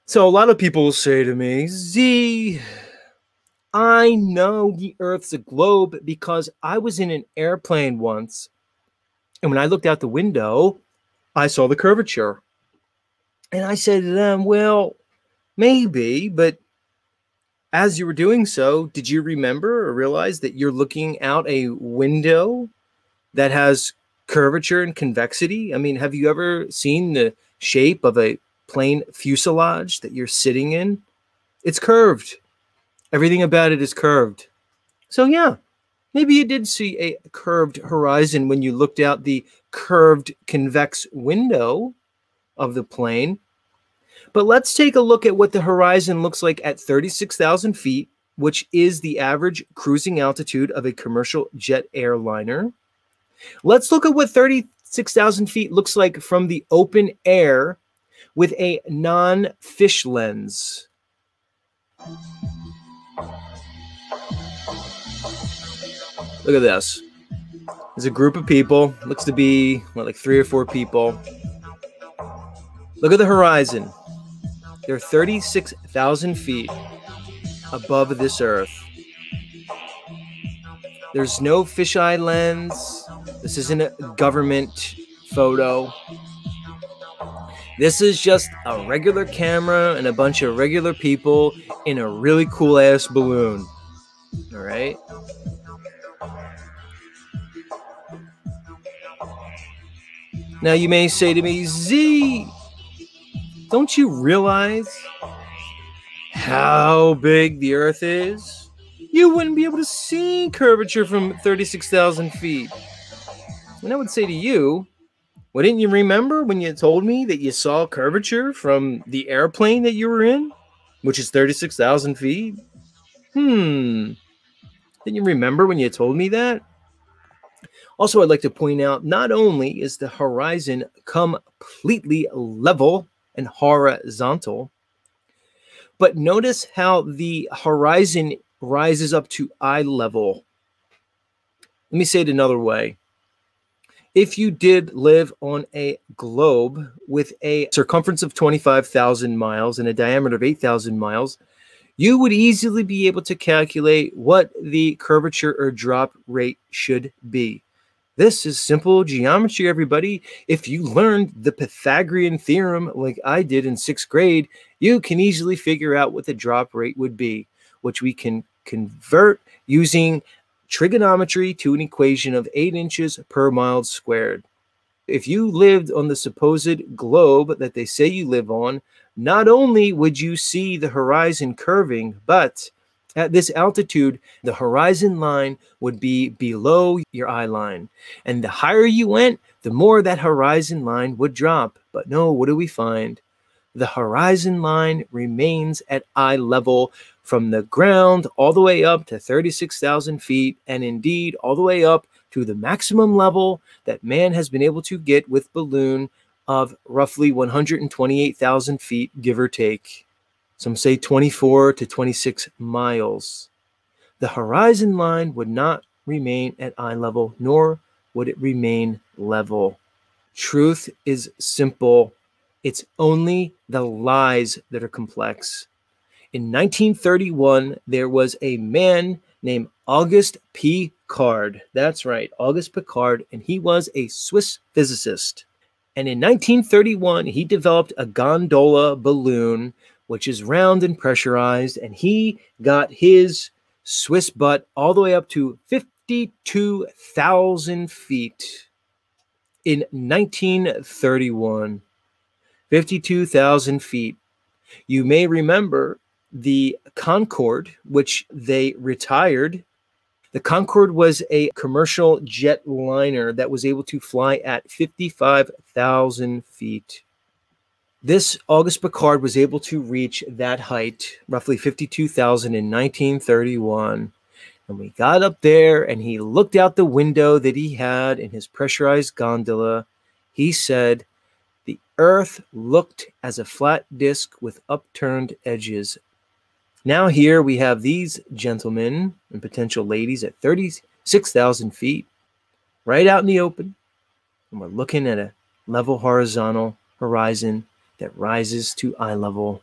So a lot of people will say to me, Z, I know the Earth's a globe because I was in an airplane once. And when I looked out the window, I saw the curvature. And I said to them, well, maybe, but as you were doing so, did you remember or realize that you're looking out a window that has curvature and convexity? I mean, have you ever seen the shape of a plane fuselage that you're sitting in? It's curved. Everything about it is curved. So yeah, maybe you did see a curved horizon when you looked out the curved convex window of the plane. But let's take a look at what the horizon looks like at 36,000 feet, which is the average cruising altitude of a commercial jet airliner. Let's look at what 36,000 feet looks like from the open air with a non-fish lens. Look at this. There's a group of people. Looks to be, what, like 3 or 4 people. Look at the horizon. They're 36,000 feet above this Earth. There's no fisheye lens. This isn't a government photo. This is just a regular camera and a bunch of regular people in a really cool-ass balloon. All right? Now you may say to me, Z, don't you realize how big the Earth is? You wouldn't be able to see curvature from 36,000 feet. And I would say to you, well, didn't you remember when you told me that you saw curvature from the airplane that you were in, which is 36,000 feet? Didn't you remember when you told me that? Also, I'd like to point out, not only is the horizon completely level and horizontal, but notice how the horizon rises up to eye level. Let me say it another way. If you did live on a globe with a circumference of 25,000 miles and a diameter of 8,000 miles, you would easily be able to calculate what the curvature or drop rate should be. This is simple geometry, everybody. If you learned the Pythagorean theorem like I did in 6th grade, you can easily figure out what the drop rate would be, which we can convert using trigonometry to an equation of 8 inches per mile squared. If you lived on the supposed globe that they say you live on, not only would you see the horizon curving, but at this altitude, the horizon line would be below your eye line. And the higher you went, the more that horizon line would drop. But no, what do we find? The horizon line remains at eye level from the ground all the way up to 36,000 feet, and indeed all the way up to the maximum level that man has been able to get with balloon of roughly 128,000 feet, give or take. Some say 24 to 26 miles. The horizon line would not remain at eye level, nor would it remain level. Truth is simple. It's only the lies that are complex. In 1931, there was a man named Auguste Piccard. That's right, Auguste Piccard, and he was a Swiss physicist. And in 1931, he developed a gondola balloon, which is round and pressurized, and he got his Swiss butt all the way up to 52,000 feet in 1931. 52,000 feet. You may remember the Concorde, which they retired. The Concorde was a commercial jet liner that was able to fly at 55,000 feet. This Auguste Piccard was able to reach that height, roughly 52,000 in 1931. And we got up there and he looked out the window that he had in his pressurized gondola. He said, "The Earth looked as a flat disc with upturned edges." Now here we have these gentlemen and potential ladies at 36,000 feet, right out in the open. And we're looking at a level horizontal horizon that rises to eye level.